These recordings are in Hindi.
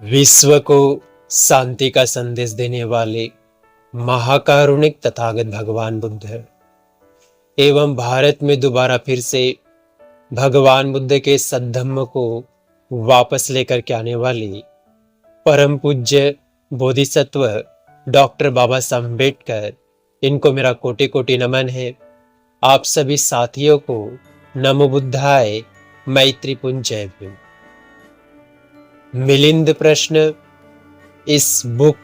विश्व को शांति का संदेश देने वाले महाकारुणिक तथागत भगवान बुद्ध एवं भारत में दोबारा फिर से भगवान बुद्ध के सद्धम्म को वापस लेकर के आने वाली परम पूज्य बोधिसत्व डॉक्टर बाबा साहब अम्बेडकर, इनको मेरा कोटि कोटि नमन है। आप सभी साथियों को नमो बुद्धाय, मैत्री पुंज जय भीम। मिलिंद प्रश्न, इस बुक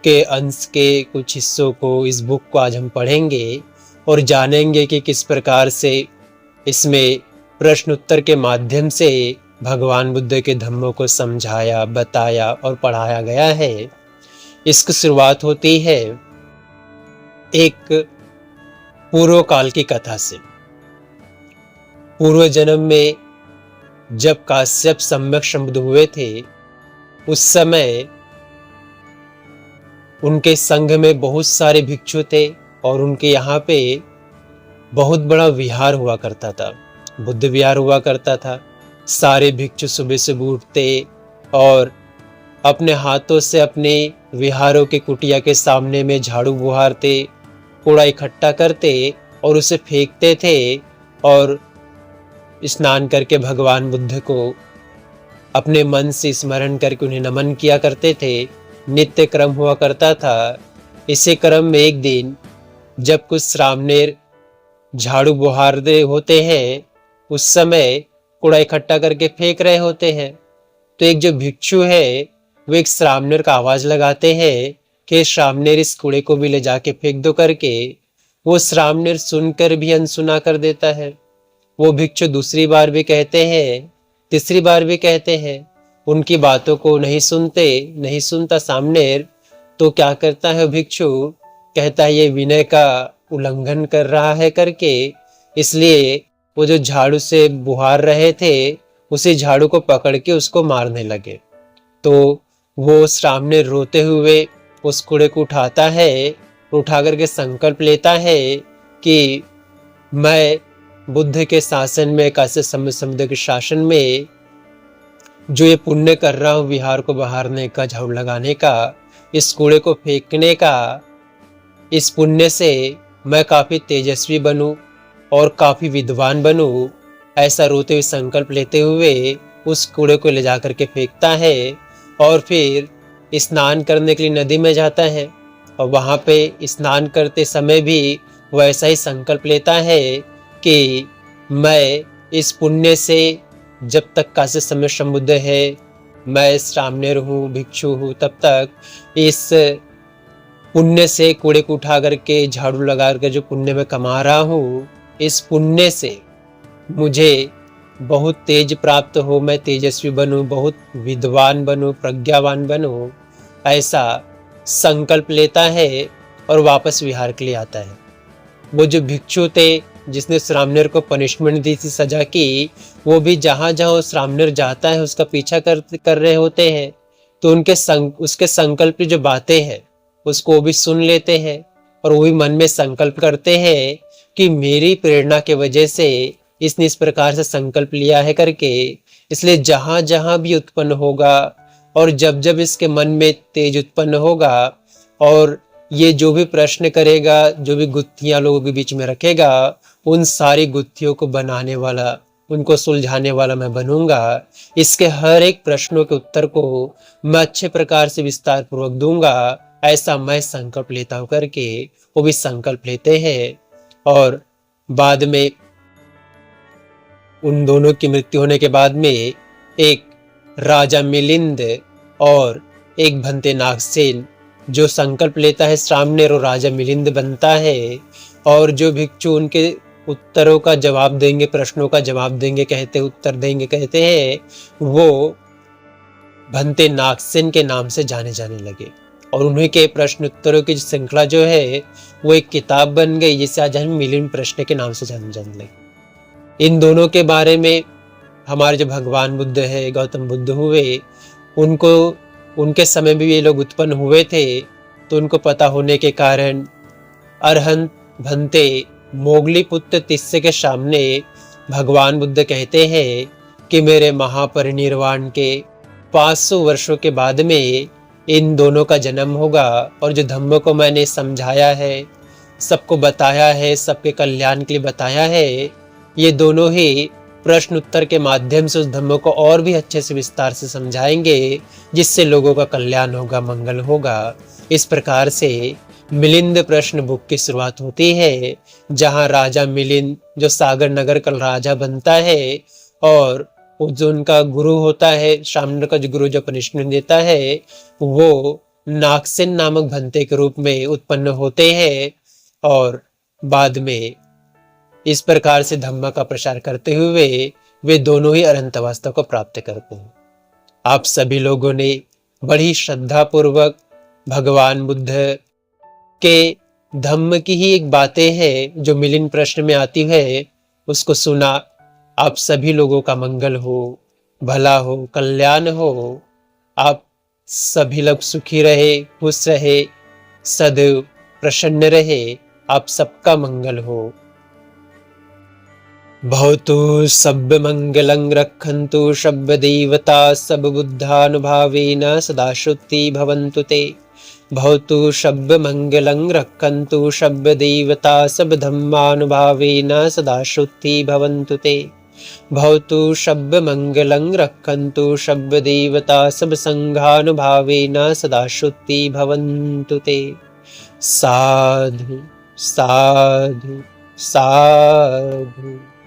के अंश के कुछ हिस्सों को, इस बुक को आज हम पढ़ेंगे और जानेंगे कि किस प्रकार से इसमें प्रश्न उत्तर के माध्यम से भगवान बुद्ध के धम्मों को समझाया, बताया और पढ़ाया गया है। इसकी शुरुआत होती है एक पूर्व काल की कथा से। पूर्व जन्म में जब काश्यप सम्यक संबुद्ध हुए थे, उस समय उनके संघ में बहुत सारे भिक्षु थे और उनके यहाँ पे बहुत बड़ा विहार हुआ करता था, बुद्ध विहार हुआ करता था। सारे भिक्षु सुबह सुबह उठते और अपने हाथों से अपने विहारों की कुटिया के सामने में झाड़ू बुहारते, कूड़ा इकट्ठा करते और उसे फेंकते थे और स्नान करके भगवान बुद्ध को अपने मन से स्मरण करके उन्हें नमन किया करते थे। नित्य क्रम हुआ करता था। इसी क्रम में एक दिन जब कुछ श्रामणेर झाड़ू बुहार रहे होते हैं, उस समय कूड़ा इकट्ठा करके फेंक रहे होते हैं, तो एक जो भिक्षु है वो एक श्रामणेर का आवाज लगाते हैं कि श्रामणेर इस कूड़े को भी ले जाके फेंक दो करके। वो श्रामणेर सुनकर भी अनसुना कर देता है। वो भिक्षु दूसरी बार भी कहते हैं, तीसरी बार भी कहते हैं, उनकी बातों को नहीं सुनता श्रामणेर। तो क्या करता है भिक्षु, कहता है ये विनय का उल्लंघन कर रहा है करके, इसलिए वो जो झाड़ू से बुहार रहे थे उसी झाड़ू को पकड़ के उसको मारने लगे। तो वो श्रामणेर रोते हुए उस कूड़े को उठाता है, उठा करके संकल्प लेता है कि मैं बुद्ध के शासन में, काश्यप सम्यक के शासन में जो ये पुण्य कर रहा हूँ, विहार को बहारने का, झाड़ू लगाने का, इस कूड़े को फेंकने का, इस पुण्य से मैं काफी तेजस्वी बनूं और काफी विद्वान बनूं। ऐसा रोते हुए संकल्प लेते हुए उस कूड़े को ले जाकर के फेंकता है और फिर स्नान करने के लिए नदी में जाता है और वहां पे स्नान करते समय भी वैसा ही संकल्प लेता है कि मैं इस पुण्य से, जब तक काश्यप सम्यक संबुद्ध है, मैं श्रामणेर हूँ, भिक्षु हूँ, तब तक इस पुण्य से, कूड़े को उठा करके झाड़ू लगा करके जो पुण्य में कमा रहा हूँ, इस पुण्य से मुझे बहुत तेज प्राप्त हो, मैं तेजस्वी बनूं, बहुत विद्वान बनूं, प्रज्ञावान बनूं। ऐसा संकल्प लेता है और वापस विहार के लिए आता है। वो जो भिक्षु थे जिसने श्रामणेर को पनिशमेंट दी थी, सजा की, वो भी जहां जहां श्रामणेर जाता है उसका पीछा कर रहे होते हैं। तो उसके संकल्प की जो बातें हैं उसको वो भी सुन लेते हैं और वो भी मन में संकल्प करते हैं कि मेरी प्रेरणा के वजह से इसने इस प्रकार से संकल्प लिया है करके, इसलिए जहां जहां भी उत्पन्न होगा और जब जब इसके मन में तेज उत्पन्न होगा और ये जो भी प्रश्न करेगा, जो भी गुत्थियां लोगों के बीच में रखेगा, उन सारी गुत्थियों को बनाने वाला, उनको सुलझाने वाला मैं बनूंगा। इसके हर एक प्रश्नों के उत्तर को मैं अच्छे प्रकार से विस्तार पूर्वक दूंगा। ऐसा मैं संकल्प लेता हूं करके वो भी संकल्प लेते हैं। और बाद में उन दोनों की मृत्यु होने के बाद में एक राजा मिलिंद और एक भंते नागसेन जो संकल्प लेता है, श्रामणेर और राजा मिलिंद बनता है। और जो भिक्षु उनके उत्तरों का जवाब देंगे, प्रश्नों का जवाब देंगे, उत्तर देंगे कहते हैं, वो भंते नागसेन के नाम से जाने लगे। और उन्हीं के प्रश्न उत्तरों की श्रृंखला जो है वो एक किताब बन गई, जिसे आज हम मिलिंद प्रश्न के नाम से जाने लगे। इन दोनों के बारे में हमारे जो भगवान बुद्ध है, गौतम बुद्ध हुए, उनके समय भी ये लोग उत्पन्न हुए थे। तो उनको पता होने के कारण अरहंत भंते मोगली पुत्र तिस्से के सामने भगवान बुद्ध कहते हैं कि मेरे महापरिनिर्वाण के 500 वर्षों के बाद में इन दोनों का जन्म होगा और जो धम्म को मैंने समझाया है, सबको बताया है, सबके कल्याण के लिए बताया है, ये दोनों ही प्रश्न उत्तर के माध्यम से उस धम्म को और भी अच्छे से विस्तार से समझाएंगे, जिससे लोगों का कल्याण होगा, मंगल होगा। इस प्रकार से मिलिंद प्रश्न बुक की शुरुआत होती है, जहां राजा मिलिंद जो सागर नगर का राजा बनता है और जो उनका गुरु होता है, शामनर का जो गुरु जो पनिशमेंट देता है, वो नागसेन नामक भंते के रूप में उत्पन्न होते हैं और बाद में इस प्रकार से धम्म का प्रचार करते हुए वे दोनों ही अनंत अवस्था को प्राप्त करते हैं। आप सभी लोगों ने बड़ी श्रद्धा पूर्वक भगवान बुद्ध के धम्म की ही एक बातें हैं जो मिलिंद प्रश्न में आती है, उसको सुना। आप सभी लोगों का मंगल हो, भला हो, कल्याण हो। आप सभी लोग सुखी रहे, खुश रहे, सदैव प्रसन्न रहे। आप सबका मंगल हो। भवतु सब मंगलं रक्षन्तु सब देवता सब बुद्धानुभावेन सदा शुद्धि भवन्तु ते। भवतु सब मंगलं रक्षन्तु सब देवता सब धम्मानुभावेन सदा शुद्धि भवन्तु ते। भवतु सब मंगलं रक्षन्तु सब देवता सब संघानुभावेन सदा शुद्धि भवन्तु ते। साधु साधु साधु।